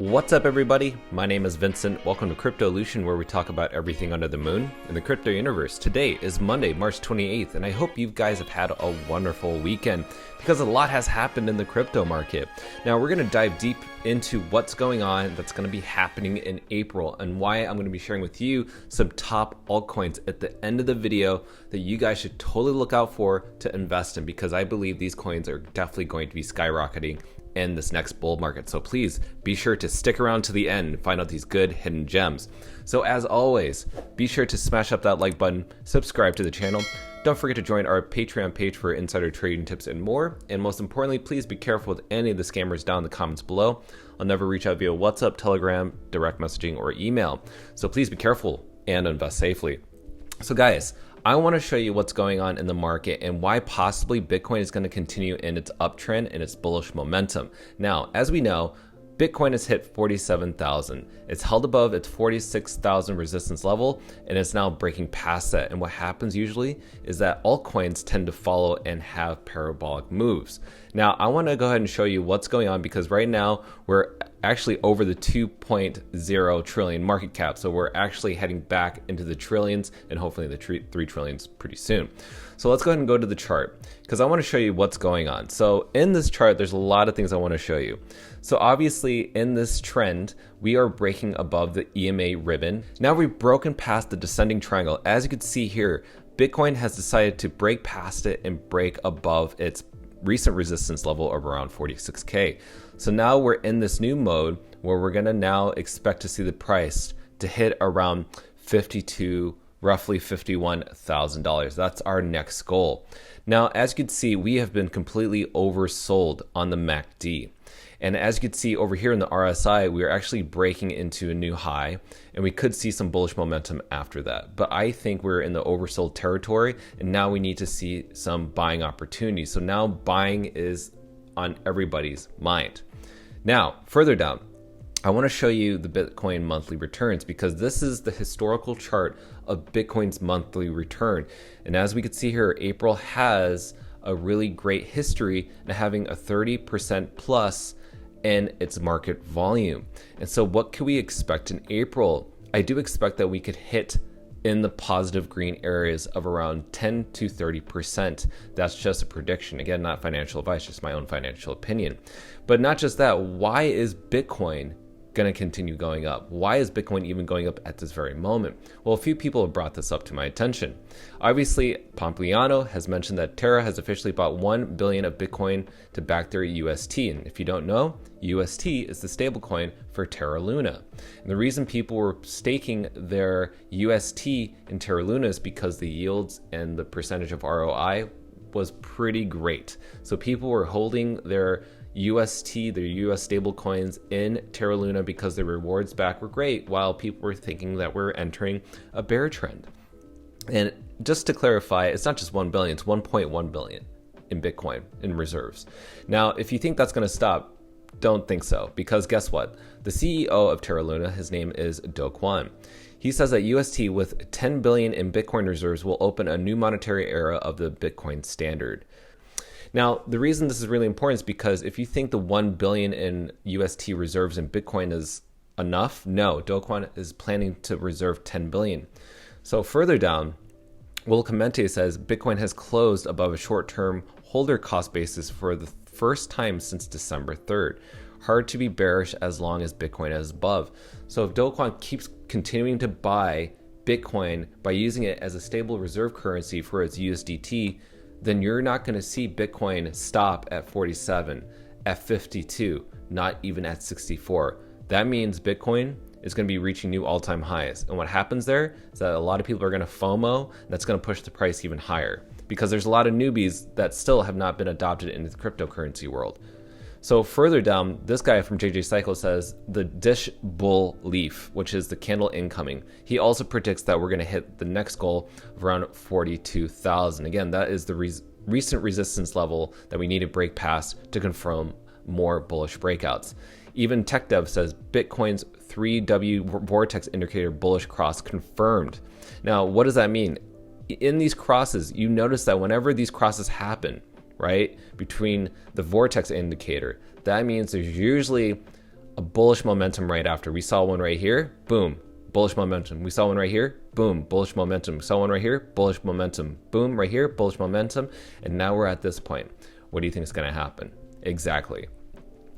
What's up, everybody? My name is Vincent. Welcome to Cryptolution, where we talk about everything under the moon in the crypto universe. Today is Monday, March 28th, and I hope you guys have had a wonderful weekend because a lot has happened in the crypto market. Now, we're going to dive deep into what's going on that's going to be happening in April and why I'm going to be sharing with you some top altcoins at the end of the video that you guys should totally look out for to invest in, because I believe these coins are definitely going to be skyrocketing in this next bull market. So please be sure to stick around to the end and find out these good hidden gems. So as always, be sure to smash up that like button, subscribe to the channel. Don't forget to join our Patreon page for insider trading tips and more. And most importantly, please be careful with any of the scammers down in the comments below. I'll never reach out via WhatsApp, Telegram, direct messaging, or email. So please be careful and invest safely. So guys, I want to show you what's going on in the market and why possibly Bitcoin is going to continue in its uptrend and its bullish momentum. Now, as we know, Bitcoin has hit 47,000. It's held above its 46,000 resistance level, and it's now breaking past that. And what happens usually is that altcoins tend to follow and have parabolic moves. Now, I want to go ahead and show you what's going on, because right now we're actually over the 2.0 trillion market cap. So we're actually heading back into the trillions and hopefully the 3 trillions pretty soon. So let's go ahead and go to the chart, because I want to show you what's going on. So in this chart, there's a lot of things I want to show you. So obviously in this trend, we are breaking above the EMA ribbon. Now we've broken past the descending triangle. As you can see here, Bitcoin has decided to break past it and break above its recent resistance level of around 46K. So now we're in this new mode where we're going to now expect to see the price to hit around roughly $51,000. That's our next goal. Now, as you can see, we have been completely oversold on the MACD. And as you can see over here in the RSI, we are actually breaking into a new high, and we could see some bullish momentum after that. But I think we're in the oversold territory, and now we need to see some buying opportunities. So now buying is on everybody's mind. Now, further down, I want to show you the Bitcoin monthly returns, because this is the historical chart of Bitcoin's monthly return. And as we can see here, April has a really great history and having a 30% plus in its market volume. And so what can we expect in April? I do expect that we could hit in the positive green areas of around 10 to 30%. That's just a prediction. Again, not financial advice, just my own financial opinion. But not just that, why is Bitcoin going to continue going up? Why is Bitcoin even going up at this very moment? Well, a few people have brought this up to my attention. Obviously, Pompliano has mentioned that Terra has officially bought 1 billion of Bitcoin to back their UST. And if you don't know, UST is the stablecoin for Terra Luna. And the reason people were staking their UST in Terra Luna is because the yields and the percentage of ROI was pretty great. So people were holding their UST, their US stable coins in Terra Luna because the rewards back were great, while people were thinking that we're entering a bear trend. And just to clarify, it's not just 1 billion, it's 1.1 billion in Bitcoin in reserves. Now, if you think that's going to stop, don't think so, because guess what? The CEO of Terra Luna, his name is Do Kwon. He says that UST with 10 billion in Bitcoin reserves will open a new monetary era of the Bitcoin standard. Now, the reason this is really important is because if you think the 1 billion in UST reserves in Bitcoin is enough, no, Do Kwon is planning to reserve 10 billion. So further down, Will Clemente says Bitcoin has closed above a short-term holder cost basis for the first time since December 3rd. Hard to be bearish as long as Bitcoin is above. So if Do Kwon keeps continuing to buy Bitcoin by using it as a stable reserve currency for its USDT, then you're not going to see Bitcoin stop at 47, at 52, not even at 64. That means Bitcoin is going to be reaching new all-time highs. And what happens there is that a lot of people are going to FOMO, and that's going to push the price even higher, because there's a lot of newbies that still have not been adopted into the cryptocurrency world. So further down, this guy from JJ Cycle says the dish bull leaf, which is the candle incoming. He also predicts that we're going to hit the next goal of around 42,000. Again, that is the recent resistance level that we need to break past to confirm more bullish breakouts. Even TechDev says Bitcoin's 3W vortex indicator bullish cross confirmed. Now, what does that mean? In these crosses, you notice that whenever these crosses happen, right, between the vortex indicator, that means there's usually a bullish momentum right after. We saw one right here, boom, bullish momentum. We saw one right here, boom, bullish momentum. We saw one right here, bullish momentum. Boom, right here, bullish momentum. And now we're at this point. What do you think is going to happen? Exactly.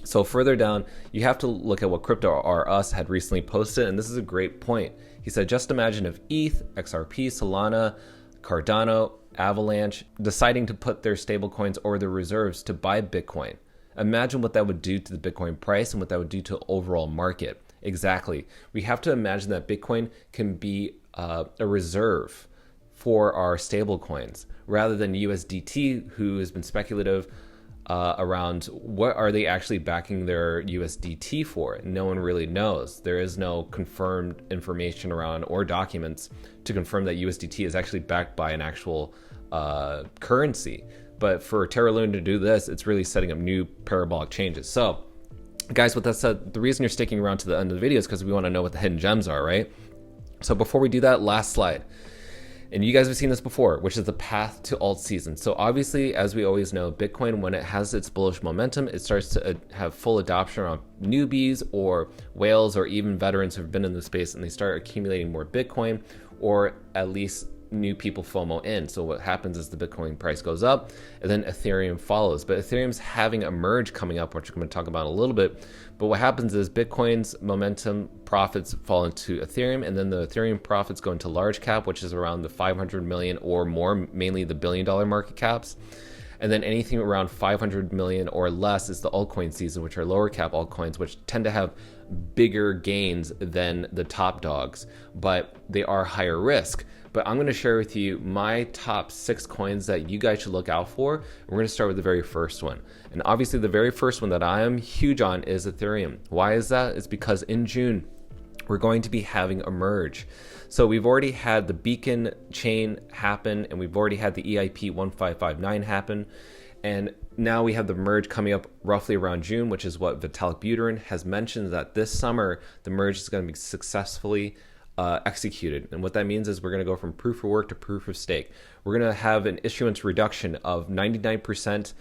So further down, you have to look at what Crypto R Us had recently posted, and this is a great point. He said, just imagine if ETH, XRP, Solana, Cardano, Avalanche deciding to put their stablecoins or their reserves to buy Bitcoin. Imagine what that would do to the Bitcoin price and what that would do to the overall market. Exactly. We have to imagine that Bitcoin can be a reserve for our stablecoins rather than USDT, who has been speculative around what are they actually backing their USDT for. No one really knows. There is no confirmed information around or documents to confirm that USDT is actually backed by an actual currency. But for Terra Luna to do this, it's really setting up new parabolic changes. So guys, with that said, the reason you're sticking around to the end of the video is because we want to know what the hidden gems are, right? So before we do that, last slide. And you guys have seen this before, which is the path to alt season. So obviously, as we always know, Bitcoin, when it has its bullish momentum, it starts to have full adoption around newbies or whales or even veterans who've been in the space, and they start accumulating more Bitcoin, or at least new people FOMO in. So what happens is the Bitcoin price goes up and then Ethereum follows. But Ethereum's having a merge coming up, which I'm going to talk about in a little bit. But what happens is Bitcoin's momentum profits fall into Ethereum, and then the Ethereum profits go into large cap, which is around the 500 million or more, mainly the $1 billion market caps. And then anything around 500 million or less is the altcoin season, which are lower cap altcoins, which tend to have bigger gains than the top dogs, but they are higher risk. But I'm going to share with you my top 6 coins that you guys should look out for. We're going to start with the very first one. And obviously the very first one that I am huge on is Ethereum. Why is that? It's because in June, we're going to be having a merge. So we've already had the Beacon chain happen, and we've already had the EIP 1559 happen. And now we have the merge coming up roughly around June, which is what Vitalik Buterin has mentioned, that this summer, the merge is going to be successfully executed. And what that means is we're going to go from proof of work to proof of stake. We're going to have an issuance reduction of 99%,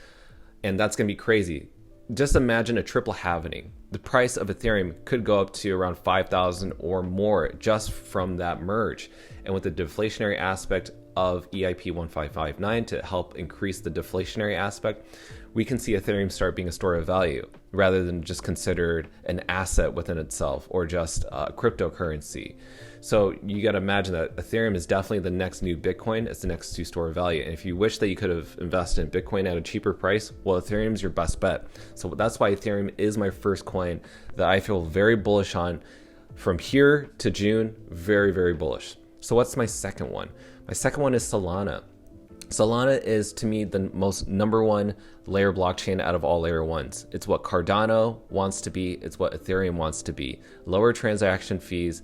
and that's going to be crazy. Just imagine a triple halvening. The price of Ethereum could go up to around 5,000 or more just from that merge. And with the deflationary aspect of EIP 1559 to help increase the deflationary aspect, we can see Ethereum start being a store of value rather than just considered an asset within itself or just a cryptocurrency. So you got to imagine that Ethereum is definitely the next new Bitcoin. It's the next new store of value. And if you wish that you could have invested in Bitcoin at a cheaper price, well, Ethereum is your best bet. So that's why Ethereum is my first coin that I feel very bullish on. From here to June, very, very bullish. So what's my second one? My second one is Solana. Solana is, to me, the most number one layer blockchain out of all layer ones. It's what Cardano wants to be. It's what Ethereum wants to be. Lower transaction fees,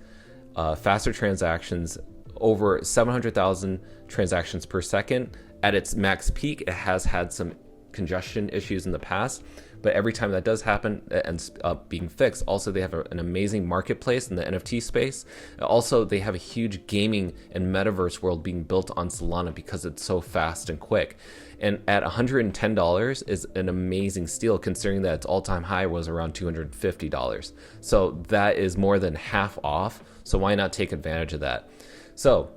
faster transactions, over 700,000 transactions per second. At its max peak, it has had some congestion issues in the past, but every time that does happen, it ends up being fixed. Also, they have an amazing marketplace in the NFT space. Also, they have a huge gaming and metaverse world being built on Solana because it's so fast and quick. And at $110 is an amazing steal, considering that its all-time high was around $250. So that is more than half off. So why not take advantage of that? So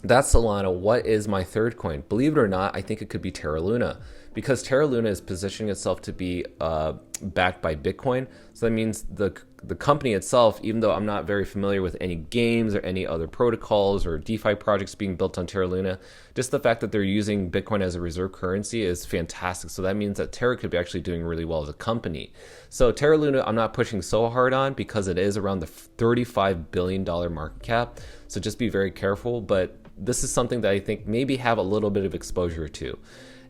that's Solana. What is my third coin? Believe it or not, I think it could be Terra Luna, because Terra Luna is positioning itself to be backed by Bitcoin. So that means the company itself, even though I'm not very familiar with any games or any other protocols or DeFi projects being built on Terra Luna, just the fact that they're using Bitcoin as a reserve currency is fantastic. So that means that Terra could be actually doing really well as a company. So Terra Luna, I'm not pushing so hard on because it is around the $35 billion market cap. So just be very careful. But this is something that I think maybe have a little bit of exposure to.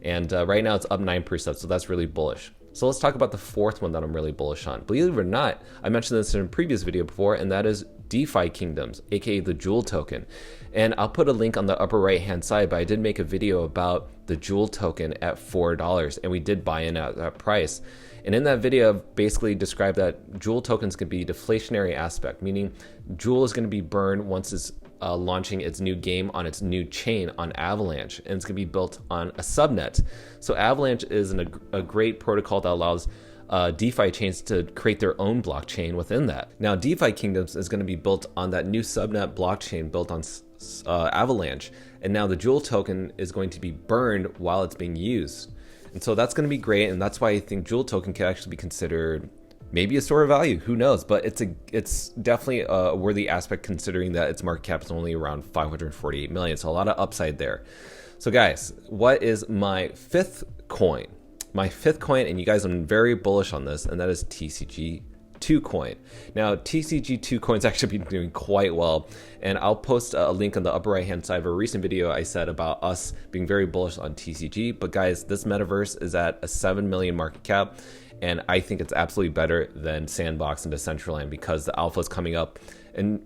And right now it's up 9%, so that's really bullish. So let's talk about the fourth one that I'm really bullish on. Believe it or not, I mentioned this in a previous video before, and that is DeFi Kingdoms, aka the Jewel token. And I'll put a link on the upper right hand side, but I did make a video about the Jewel token at $4, and we did buy in at that price. And in that video, I've basically described that Jewel tokens can be deflationary aspect, meaning Jewel is going to be burned once it's launching its new game on its new chain on Avalanche, and it's going to be built on a subnet. So Avalanche is a great protocol that allows DeFi chains to create their own blockchain within that. Now, DeFi Kingdoms is going to be built on that new subnet blockchain built on Avalanche, and now the Jewel token is going to be burned while it's being used. And so that's going to be great, and that's why I think Jewel token can actually be considered maybe a store of value, who knows? But it's definitely a worthy aspect considering that its market cap is only around 548 million, so a lot of upside there. So guys, what is my fifth coin? My fifth coin, and you guys, I'm very bullish on this, and that is TCG2 coin. Now, TCG2 coin's actually been doing quite well, and I'll post a link on the upper right hand side of a recent video I said about us being very bullish on TCG. But guys, this metaverse is at a 7 million market cap, and I think it's absolutely better than Sandbox and Decentraland because the alpha is coming up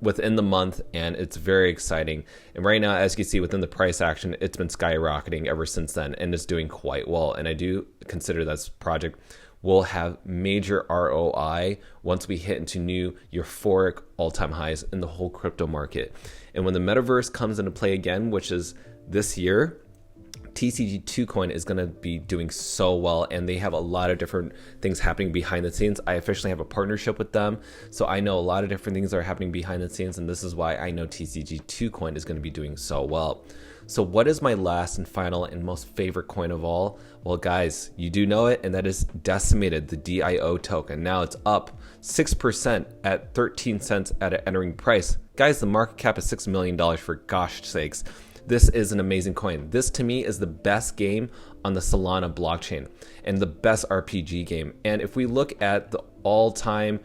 within the month, and it's very exciting. And right now, as you can see within the price action, it's been skyrocketing ever since then, and it's doing quite well. And I do consider this project will have major ROI once we hit into new euphoric all-time highs in the whole crypto market. And when the metaverse comes into play again, which is this year, TCG2 coin is going to be doing so well, and they have a lot of different things happening behind the scenes. I officially have a partnership with them, so I know a lot of different things are happening behind the scenes, and this is why I know TCG2 coin is going to be doing so well. So what is my last and final and most favorite coin of all? Well, guys, you do know it, and that is Decimated, the DIO token. Now it's up 6% at 13 cents at an entering price. Guys, the market cap is $6 million, for gosh sakes. This is an amazing coin. This to me is the best game on the Solana blockchain and the best RPG game. And if we look at the all-time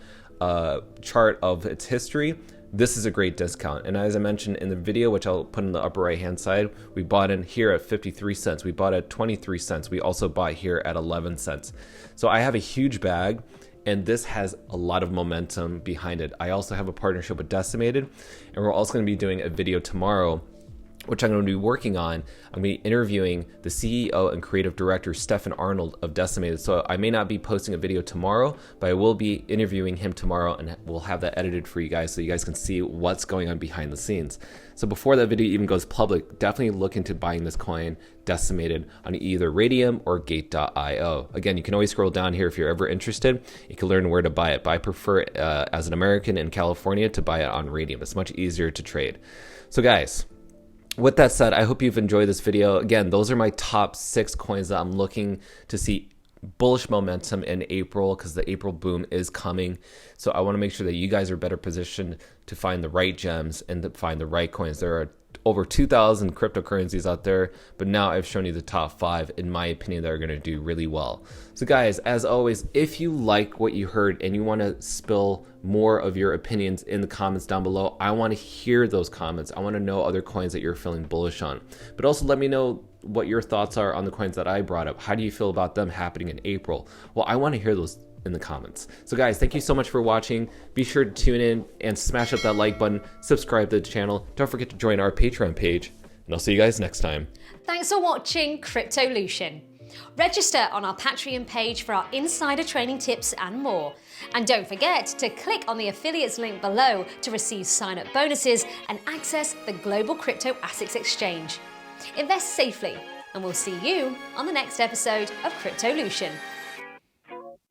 chart of its history, this is a great discount. And as I mentioned in the video, which I'll put in the upper right hand side, we bought in here at 53 cents. We bought at 23 cents. We also bought here at 11 cents. So I have a huge bag, and this has a lot of momentum behind it. I also have a partnership with Decimated, and we're also going to be doing a video tomorrow, which I'm going to be working on. I'm going to be interviewing the CEO and creative director, Stefan Arnold of Decimated. So I may not be posting a video tomorrow, but I will be interviewing him tomorrow, and we'll have that edited for you guys so you guys can see what's going on behind the scenes. So before that video even goes public, definitely look into buying this coin, Decimated, on either Radium or Gate.io. Again, you can always scroll down here if you're ever interested. You can learn where to buy it, but I prefer, as an American in California, to buy it on Radium. It's much easier to trade. So guys, with that said, I hope you've enjoyed this video. Again, those are my top 6 coins that I'm looking to see bullish momentum in April, because the April boom is coming. So I want to make sure that you guys are better positioned to find the right gems and to find the right coins. There are over 2,000 cryptocurrencies out there, but now I've shown you the top 5, in my opinion, that are going to do really well. So guys, as always, if you like what you heard and you want to spill more of your opinions in the comments down below, I want to hear those comments. I want to know other coins that you're feeling bullish on, but also let me know what your thoughts are on the coins that I brought up. How do you feel about them happening in April? Well, I want to hear those in the comments. So guys, thank you so much for watching. Be sure to tune in and smash up that like button, subscribe to the channel. Don't forget to join our Patreon page, and I'll see you guys next time. Thanks for watching Cryptolution. Register on our Patreon page for our insider training tips and more. And don't forget to click on the affiliates link below to receive sign-up bonuses and access the Global Crypto Assets Exchange. Invest safely, and we'll see you on the next episode of Cryptolution.